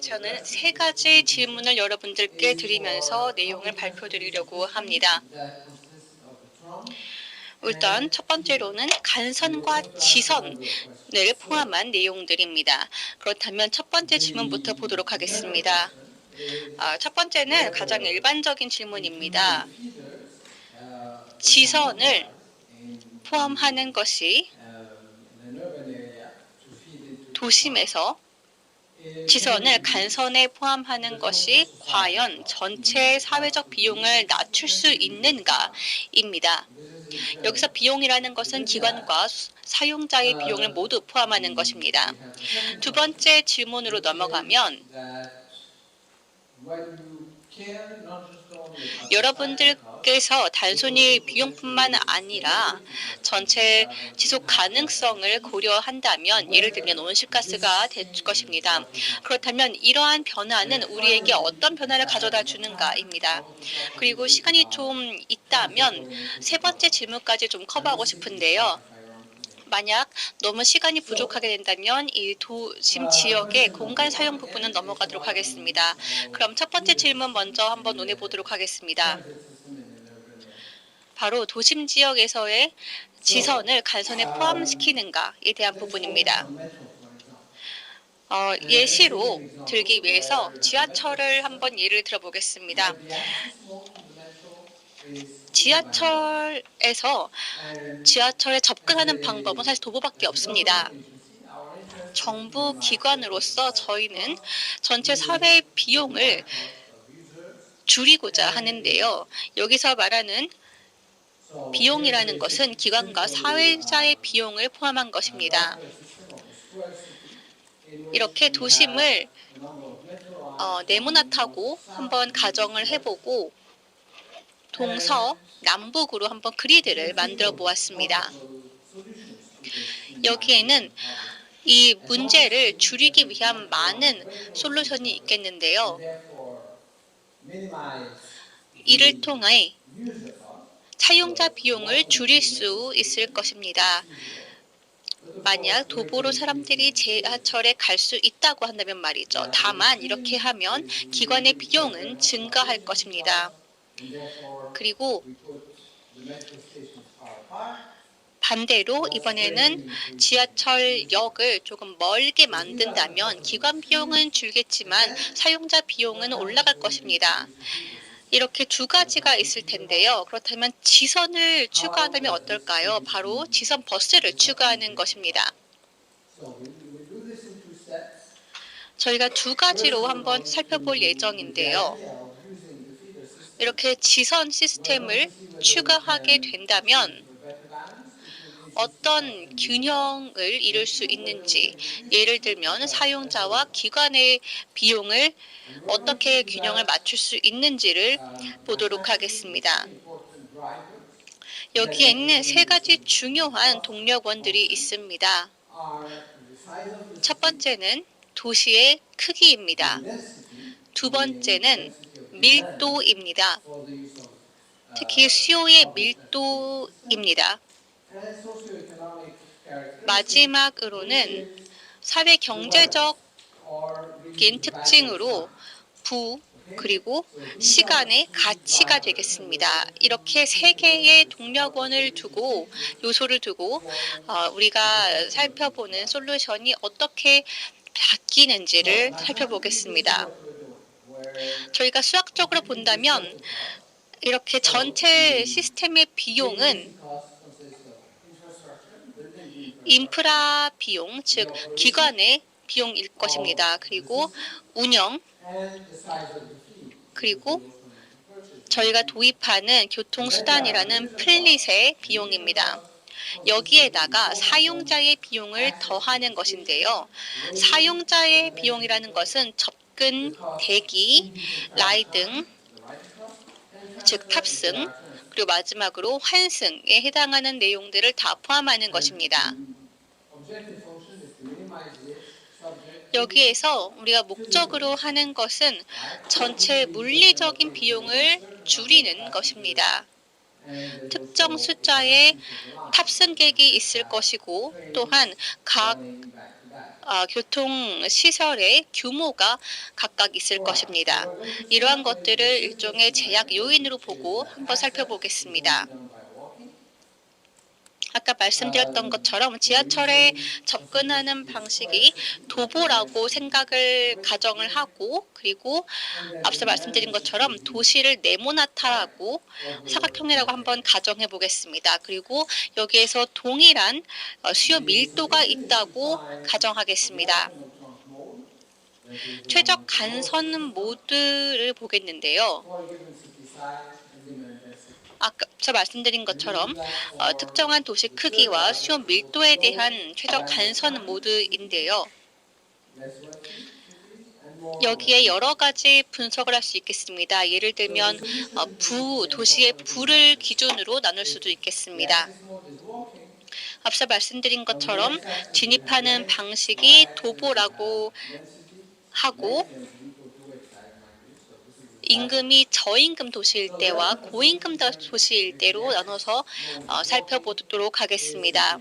저는 세 가지 질문을 여러분들께 드리면서 내용을 발표드리려고 합니다. 일단 첫 번째로는 간선과 지선을 포함한 내용들입니다. 그렇다면 첫 번째 질문부터 보도록 하겠습니다. 첫 번째는 가장 일반적인 질문입니다. 지선을 포함하는 것이 도심에서 지선을 간선에 포함하는 것이 과연 전체 사회적 비용을 낮출 수 있는가입니다. 여기서 비용이라는 것은 기관과 사용자의 비용을 모두 포함하는 것입니다. 두 번째 질문으로 넘어가면 여러분들께서 단순히 비용뿐만 아니라 전체 지속 가능성을 고려한다면 예를 들면 온실가스가 될 것입니다. 그렇다면 이러한 변화는 우리에게 어떤 변화를 가져다 주는가입니다. 그리고 시간이 좀 있다면 세 번째 질문까지 좀 커버하고 싶은데요. 만약 너무 시간이 부족하게 된다면 이 도심 지역의 공간 사용 부분은 넘어가도록 하겠습니다. 그럼 첫 번째 질문 먼저 한번 논해 보도록 하겠습니다. 바로 도심 지역에서의 지선을 간선에 포함시키는가에 대한 부분입니다. 예시로 들기 위해서 지하철을 한번 예를 들어보겠습니다. 지하철에서 지하철에 접근하는 방법은 사실 도보밖에 없습니다. 정부 기관으로서 저희는 전체 사회 비용을 줄이고자 하는데요. 여기서 말하는 비용이라는 것은 기관과 사회자의 비용을 포함한 것입니다. 이렇게 도심을 네모나타고 한번 가정을 해보고 동서 남북으로 한번 그리드를 만들어 보았습니다. 여기에는 이 문제를 줄이기 위한 많은 솔루션이 있겠는데요. 이를 통해 사용자 비용을 줄일 수 있을 것입니다. 만약 도보로 사람들이 지하철에 갈 수 있다고 한다면 말이죠. 다만 이렇게 하면 기관의 비용은 증가할 것입니다. 그리고 반대로 이번에는 지하철역을 조금 멀게 만든다면 기관 비용은 줄겠지만 사용자 비용은 올라갈 것입니다. 이렇게 두 가지가 있을 텐데요. 그렇다면 지선을 추가한다면 어떨까요? 바로 지선 버스를 추가하는 것입니다. 저희가 두 가지로 한번 살펴볼 예정인데요. 이렇게 지선 시스템을 추가하게 된다면 어떤 균형을 이룰 수 있는지, 예를 들면 사용자와 기관의 비용을 어떻게 균형을 맞출 수 있는지를 보도록 하겠습니다. 여기에는 세 가지 중요한 동력원들이 있습니다. 첫 번째는 도시의 크기입니다. 두 번째는 밀도입니다. 특히 수요의 밀도입니다. 마지막으로는 사회 경제적인 특징으로 부 그리고 시간의 가치가 되겠습니다. 이렇게 세 개의 동력원을 두고 요소를 두고 우리가 살펴보는 솔루션이 어떻게 바뀌는지를 살펴보겠습니다. 저희가 수학적으로 본다면 이렇게 전체 시스템의 비용은 인프라 비용, 즉 기관의 비용일 것입니다. 그리고 운영, 그리고 저희가 도입하는 교통수단이라는 플릿의 비용입니다. 여기에다가 사용자의 비용을 더하는 것인데요. 사용자의 비용이라는 것은 접근, 대기, 라이딩, 즉 탑승, 그리고 마지막으로 환승에 해당하는 내용들을 다 포함하는 것입니다. 여기에서 우리가 목적으로 하는 것은 전체 물리적인 비용을 줄이는 것입니다. 특정 숫자의 탑승객이 있을 것이고 또한 각 교통 시설의 규모가 각각 있을 것입니다. 이러한 것들을 일종의 제약 요인으로 보고 한번 살펴보겠습니다. 아까 말씀드렸던 것처럼 지하철에 접근하는 방식이 도보라고 생각을 가정을 하고, 그리고 앞서 말씀드린 것처럼 도시를 네모나타라고 사각형이라고 한번 가정해 보겠습니다. 그리고 여기에서 동일한 수요 밀도가 있다고 가정하겠습니다. 최적 간선 모드를 보겠는데요. 앞서 말씀드린 것처럼 특정한 도시 크기와 수요 밀도에 대한 최적 간선 모드인데요. 여기에 여러 가지 분석을 할 수 있겠습니다. 예를 들면 도시의 부를 기준으로 나눌 수도 있겠습니다. 앞서 말씀드린 것처럼 진입하는 방식이 도보라고 하고, 임금이 저임금 도시일 때와 고임금 도시일 때로 나눠서 살펴보도록 하겠습니다.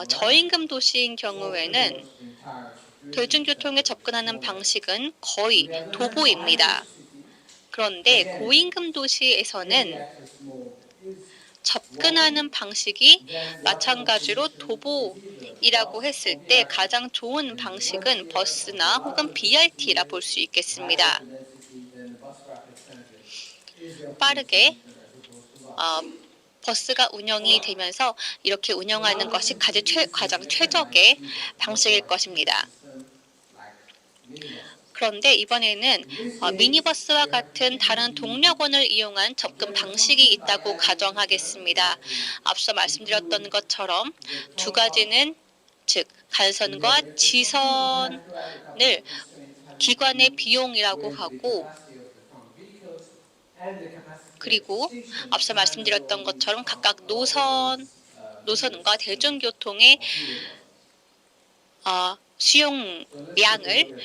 저임금 도시인 경우에는 대중교통에 접근하는 방식은 거의 도보입니다. 그런데 고임금 도시에서는 접근하는 방식이 마찬가지로 도보이라고 했을 때 가장 좋은 방식은 버스나 혹은 BRT라 볼 수 있겠습니다. 빠르게 버스가 운영이 되면서 이렇게 운영하는 것이 가장 최적의 방식일 것입니다. 그런데 이번에는 미니버스와 같은 다른 동력원을 이용한 접근 방식이 있다고 가정하겠습니다. 앞서 말씀드렸던 것처럼 두 가지는 즉 간선과 지선을 기관의 비용이라고 하고, 그리고 앞서 말씀드렸던 것처럼 각각 노선과 대중교통의 수용량을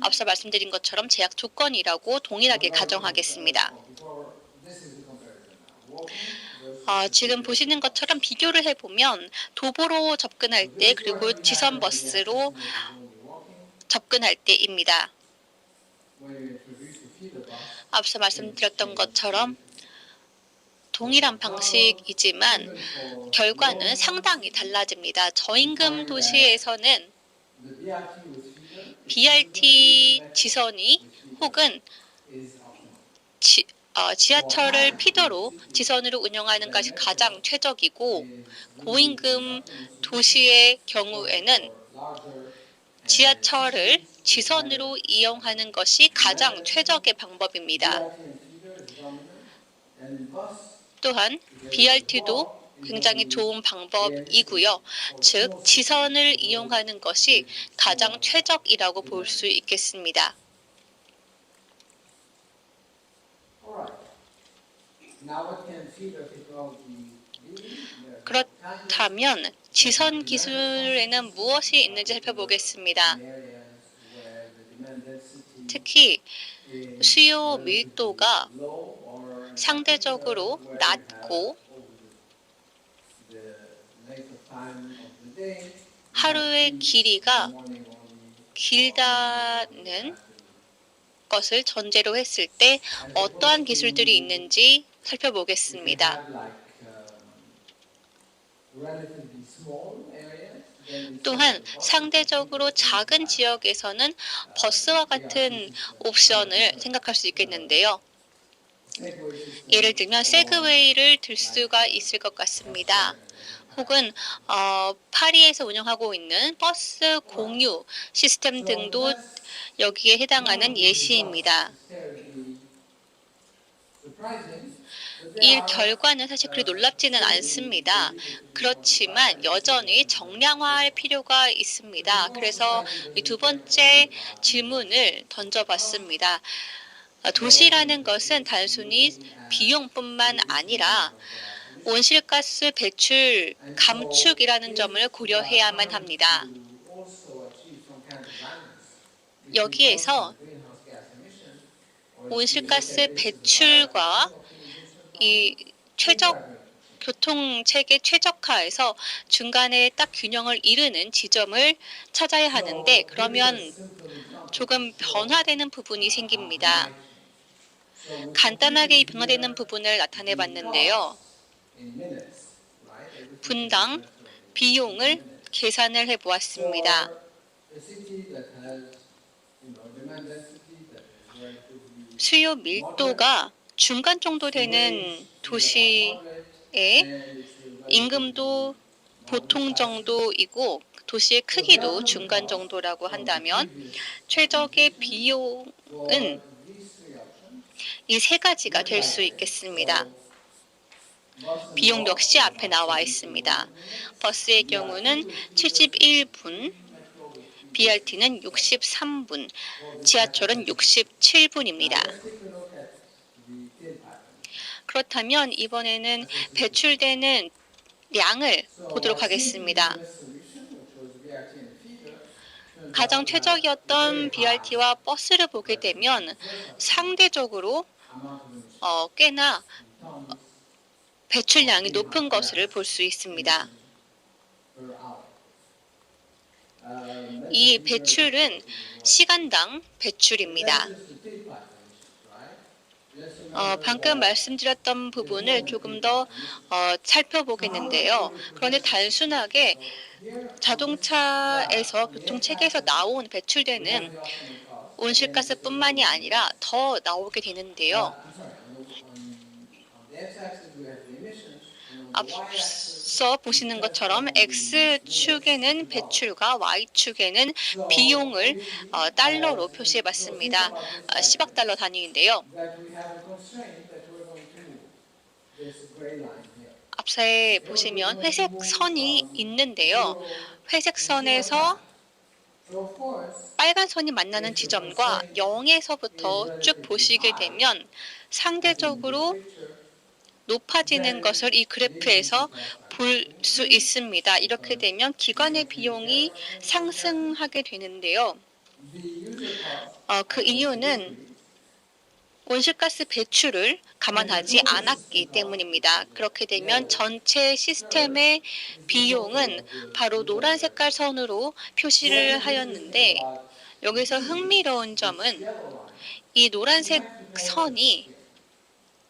앞서 말씀드린 것처럼 제약 조건이라고 동일하게 가정하겠습니다. 지금 보시는 것처럼 비교를 해보면 도보로 접근할 때 그리고 지선버스로 접근할 때입니다. 앞서 말씀드렸던 것처럼 동일한 방식이지만 결과는 상당히 달라집니다. 저임금 도시에서는 BRT 지선이 혹은 지하철을 피더로 지선으로 운영하는 것이 가장 최적이고, 고임금 도시의 경우에는 지하철을 지선으로 이용하는 것이 가장 최적의 방법입니다. 또한 BRT도 굉장히 좋은 방법이고요. 즉, 지선을 이용하는 것이 가장 최적이라고 볼 수 있겠습니다. 그렇다면 지선 기술에는 무엇이 있는지 살펴보겠습니다. 특히 수요 밀도가 상대적으로 낮고 하루의 길이가 길다는 것을 전제로 했을 때 어떠한 기술들이 있는지 살펴보겠습니다. 또한 상대적으로 작은 지역에서는 버스와 같은 옵션을 생각할 수 있겠는데요. 예를 들면 세그웨이를 들 수가 있을 것 같습니다. 혹은 파리에서 운영하고 있는 버스 공유 시스템 등도 여기에 해당하는 예시입니다. 이 결과는 사실 그리 놀랍지는 않습니다. 그렇지만 여전히 정량화할 필요가 있습니다. 그래서 이 두 번째 질문을 던져봤습니다. 도시라는 것은 단순히 비용뿐만 아니라 온실가스 배출 감축이라는 점을 고려해야만 합니다. 여기에서 온실가스 배출과 이 최적 교통체계 최적화에서 중간에 딱 균형을 이루는 지점을 찾아야 하는데, 그러면 조금 변화되는 부분이 생깁니다. 간단하게 이 변화되는 부분을 나타내 봤는데요. 분당 비용을 계산을 해 보았습니다. For a city that has, demand density that is relatively 수요 moderate, 밀도가 중간 정도 so 되는 wage is about 도시의 moderate, and it's relatively 임금도 middle 보통 classes. 정도이고 도시의 So 크기도 development 중간 costs 정도라고 from the 한다면 previous 최적의 optimization 비용은 for these three options 이 세 가지가 look 될 like 수 this. 있겠습니다. So bus and 비용 walk 역시 is 앞에 about 나와 71 있습니다. minutes. 버스의 경우는 BRT with free versus 71분, free metro with free versus BRT는 free. 63분, For this type of 지하철은 density. 67분입니다. Now let's take a look at the tail pattern 그렇다면 이번에는 associated with it. 배출되는 양을 So 보도록 what seemed to be the 하겠습니다. best solution, which was BRT and feeder, turns out 가장 to have a 최적이었던 very high BRT와 버스를 보게 relative to 되면 the first option 상대적으로 amount of emissions 꽤나 in tons of 배출량이 높은 greenhouse 것을 볼 gas 수 있습니다. emission per hour. Let's 이 just be very 배출은 specific in what. 시간당 So that's 배출입니다. just the tailpipe emissions, right? Let's remember 방금 that 말씀드렸던 there's more 부분을 than 조금 더 tailpipe emissions. So how do 살펴보겠는데요. we 그런데 represent this situation? 단순하게 So here on this graph, 자동차에서 on the 교통체계에서 x-axis, 나온 we have 배출되는 the optimal cost. Again, this is 온실가스뿐만이 in 아니라 minutes. 더 나오게 되는데요. I'm sorry, on the x-axis we have the emissions, and on the y-axis 앞서 we 보시는 plot 것처럼 the units X축에는 in dollars. 배출과 Y축에는 So 비용을 obviously, 달러로 표시해 so think 봤습니다. about this like 10억 달러 this, 단위인데요. that we have a constraint that we're going to move this gray line here. 앞서에 Okay, we're 보시면 going to 회색 move 선이 from 있는데요. 0 회색 to 0 선에서 time. So of course, 빨간 선이 만나는 if the 지점과 constraint is 0에서부터 쭉 relatively 보시게 high, 되면 as in this 상대적으로 picture, 높아지는 then 것을 이 the agency 그래프에서 cost are 볼 going to 수 increase 있습니다. 이렇게 because 되면 기관의 essentially 비용이 they're paying for the gases. 상승하게 되는데요. The user cost 그 of the 이유는 delivery 온실가스 배출을 and the 감안하지 total system 않았기 cost, which 때문입니다. is 그렇게 the 되면 yellow 전체 curve, 시스템의 is the total 비용은 of the 바로 user 노란 색깔 investment. 선으로 So what 표시를 we usually think 하였는데, about 여기서 increase 흥미로운 this 점은 yellow line, 이 but we 노란색 have to know that from 선이 here.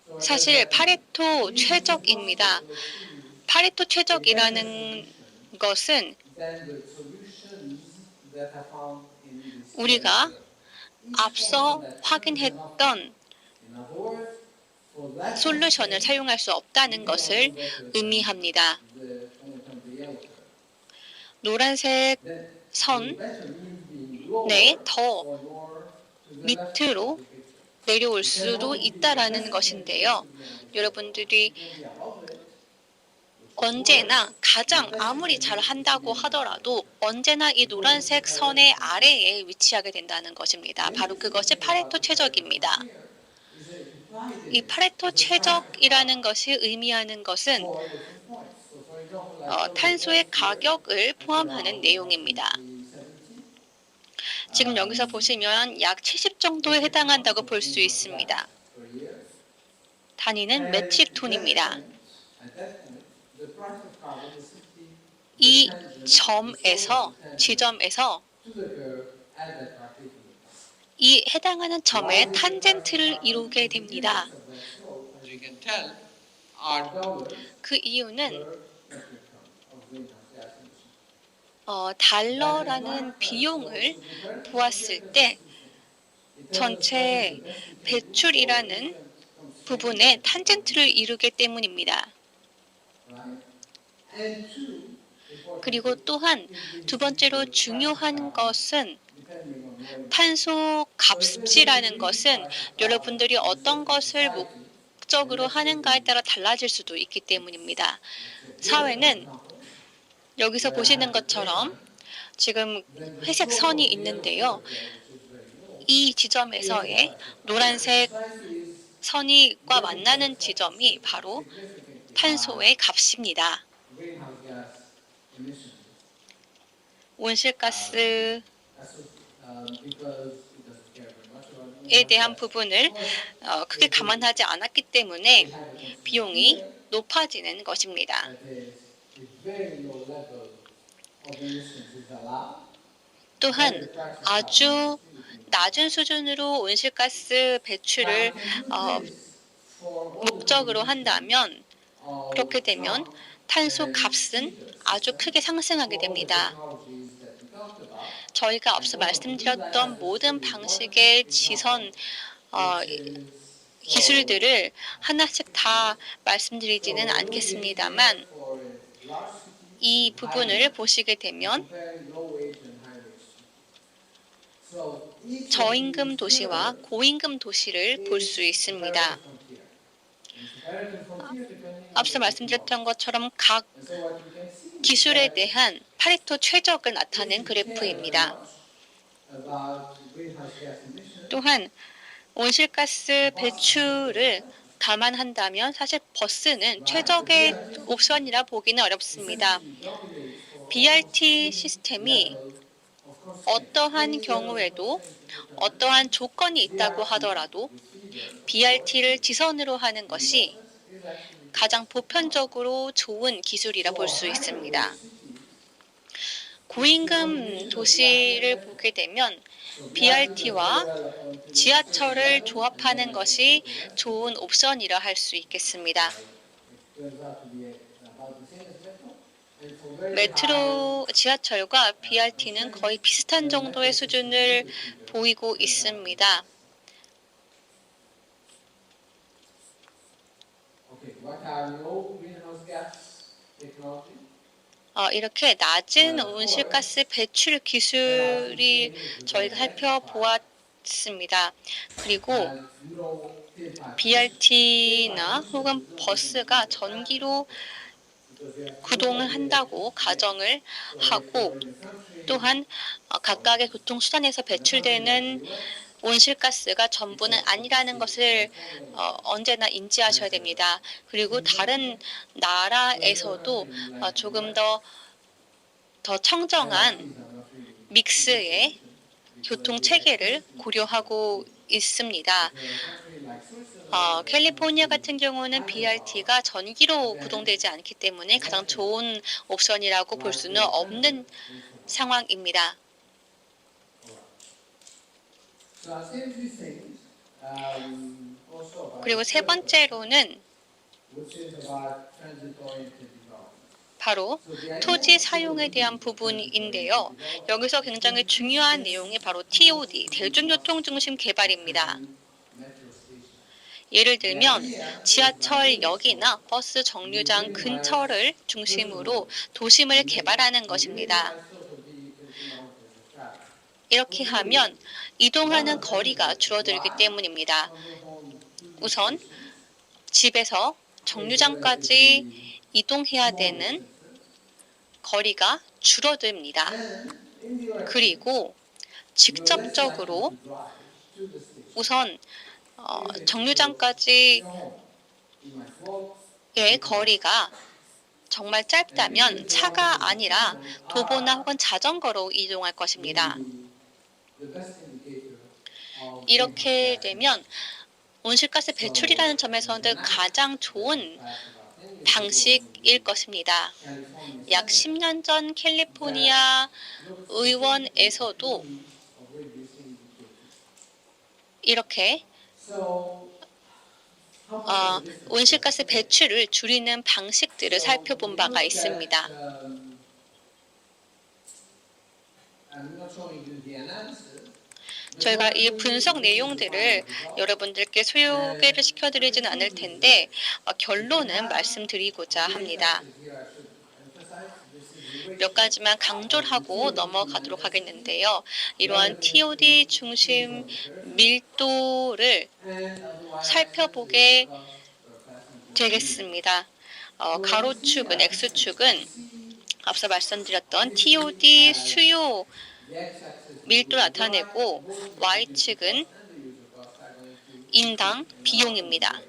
So as I 사실 said, 파레토 it is impossible 최적입니다. to achieve 파레토 a better 최적이라는 solution 것은 than the solutions that are found in this yellow 우리가 curve. Each point on 앞서 that curve is an optimum. 확인했던 In other words, for that 솔루션을 constraint, 사용할 수 we 없다는 cannot do 것을 better than 의미합니다. the point on the yellow curve. 노란색 Then the 선의 better means being lower 더 or more to the left of 밑으로 the picture. 내려올 It can 수도 only be, the 있다라는 best case is 것인데요. to be on this yellow line. 여러분들이 It can be above it, which is 언제나 worse. And the 가장 best it 아무리 can 잘 be is to 한다고 be on this yellow 하더라도 curve. 언제나 이 Because it's a 노란색 Pareto 선의 constraint. 아래에 위치하게 된다는 것입니다. The 바로 interesting 그것이 thing about 파레토 the Pareto 최적입니다. frontier is that it divided 이 it 파레토 as a price per 최적이라는 carbon 것이 의미하는 것은 for different points. So for example, I showed the 탄소의 points here 가격을 at 포함하는 around 내용입니다. approximately 70. 지금 여기서 보시면 약 70 정도에 metric tons 해당한다고 of 볼 수 greenhouse gas 있습니다. per year. 단위는 And 메트릭 톤입니다. at that point, the price of carbon is simply 이 the tangent, the slope of 점에서 the tangent 지점에서 to the curve at that particular time. 이 해당하는 Why 점에 is it the price of 탄젠트를 carbon? 이루게 Because the 됩니다. units of that slope, as you can tell, are dollars 그 이유는 per metric ton of greenhouse gas emission. 달러라는 비용을 보았을 때 전체 배출이라는 부분에 탄젠트를 이루기 때문입니다. 그리고 또한 두 번째로 중요한 것은 탄소 값이라는 것은 여러분들이 어떤 것을 목적으로 하는가에 따라 달라질 수도 있기 때문입니다. 사회는 여기서 보시는 것처럼 지금 회색 선이 있는데요. 이 지점에서의 노란색 선이과 만나는 지점이 바로 탄소의 값입니다. 온실가스 대한 부분을 크게 감안하지 않았기 때문에 비용이 높아지는 것입니다. that a very low level of emissions is allowed, then 또한 the price of carbon 아주 industry would be 낮은 수준으로 온실가스 배출을 Now, can 어, do this for all the 목적으로 composition 한다면 of 그렇게 되면 truck 탄소 and 값은 feeder 아주 system 크게 상승하게 for all the 됩니다. technologies that we talked about. 저희가 And 앞서 well, to do that, 말씀드렸던 I'll just give 모든 you one 방식의 example, 지선 어, which is so 기술들을 하나씩 다 말씀드리지는 it will be here 않겠습니다만 for a large city 이 with high 부분을 demand 보시게 and 되면 comparing low wage and high wage cities. So each of 저임금 these 도시와 curves 고임금 도시를 볼 수 is a 있습니다. comparative frontier. And it's a comparative frontier depending on 앞서 the technology. 말씀드렸던 것처럼 각 And so what you can see is 기술에 that 대한 파레토 최적을 if 나타낸 you care very 그래프입니다. much about greenhouse gas emissions, 또한 온실가스 buses don't provide 배출을 that. 감안한다면 사실 버스는 Right? The 최적의 BRT system 옵션이라 보기는 어렵습니다. essentially dominates for almost BRT any 시스템이 level of constraint. 어떠한 Any level of 경우에도 constraint you put on it, 어떠한 조건이 있다고 BRT 하더라도 with feeder, of course, BRT를 지선으로 하는 in 것이 buses is actually the 가장 best technology. 보편적으로 좋은 기술이라 볼 For 수 higher wage 있습니다. cities, it's the 고임금 combination of BRT and 도시를 metro. 보게 되면 So BRT does very BRT와 well up until a certain 지하철을 level, and then 조합하는 it gets 것이 totally less 좋은 옵션이라 할 수 있겠습니다. It turns out to be about the same as metro. And for very high 메트로 지하철과 BRT는 constraints, 거의 비슷한 then metro 정도의 system 수준을 with the feeder 보이고 turns out to be 있습니다. best. Okay, what are low greenhouse gas technology? 이렇게 낮은 온실가스 배출 기술이 저희가 살펴보았습니다. 그리고 And low tailpipe BRT나 emissions 혹은 is not 버스가 really 전기로 because we have 구동을 한다고 가정을 하고 또한 각각의 교통수단에서 배출되는 온실가스가 전부는 아니라는 것을 언제나 인지하셔야 됩니다. 그리고 다른 나라에서도 조금 더 청정한 믹스의 교통 체계를 고려하고 있습니다. 캘리포니아 같은 경우는 BRT가 전기로 구동되지 않기 때문에 가장 좋은 옵션이라고 볼 수는 없는 상황입니다. 그리고 세 번째로는 바로 토지 사용에 대한 부분인데요. 여기서 굉장히 중요한 내용이 바로 TOD, 대중교통 중심 개발입니다. 예를 들면 지하철역이나 버스 정류장 근처를 중심으로 도심을 개발하는 것입니다. 이렇게 하면 이동하는 거리가 줄어들기 때문입니다. 우선 집에서 정류장까지 이동해야 되는 거리가 줄어듭니다. 그리고 직접적으로 우선 정류장까지의 거리가 정말 짧다면 차가 아니라 도보나 혹은 자전거로 이동할 것입니다. 이렇게 되면 온실가스 배출이라는 점에서는 가장 좋은 방식일 것입니다. 약 10년 전 캘리포니아 의원에서도 이렇게 온실가스 배출을 줄이는 방식들을 살펴본 바가 있습니다. 저희가 이 분석 내용들을 여러분들께 소개를 시켜드리지는 않을 텐데 결론은 말씀드리고자 합니다. 몇 가지만 강조를 하고 넘어가도록 하겠는데요. 이러한 TOD 중심 밀도를 살펴보게 되겠습니다. 가로축은 X축은 앞서 말씀드렸던 TOD 수요 밀도 나타내고 Y축은 인당 비용입니다.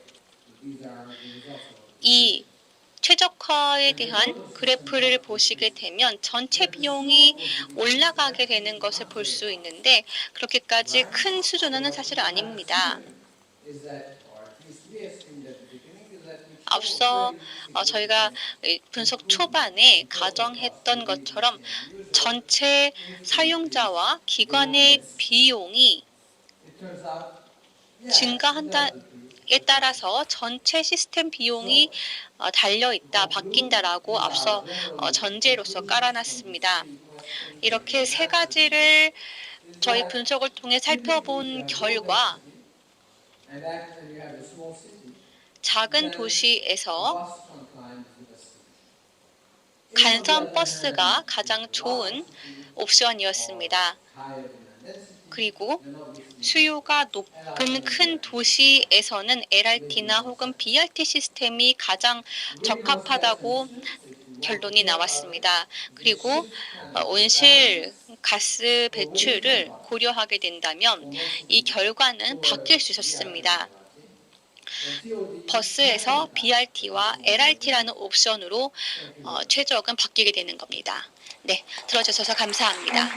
이 최적화에 대한 그래프를 보시게 되면 전체 비용이 올라가게 되는 것을 볼 수 있는데 그렇게까지 큰 수준은 사실 아닙니다. is that, or at least we assumed at the beginning, is that we 앞서 저희가 분석 초반에 가정했던 것처럼 전체 사용자와 기관의 비용이 it turns out, yeah, it 증가한다에 does increase. 따라서 전체 시스템 비용이 달려 있다, 바뀐다라고 앞서 전제로서 깔아놨습니다. 이렇게 세 가지를 저희 분석을 통해 살펴본 결과 And that when you have a small city, 작은 then 도시에서 bus front line is the best solution. 간선 버스가 가장 좋은 옵션이었습니다. Higher demand density, 그리고 then obviously 수요가 높은 큰 도시에서는 LRT나 혹은 BRT 시스템이 가장 적합하다고 결론이 나왔습니다. 그리고 온실 가스 배출을 고려하게 된다면 이 결과는 바뀔 수 있었습니다. 버스에서 BRT와 LRT라는 옵션으로 최적은 바뀌게 되는 겁니다. 네, 들어주셔서 감사합니다.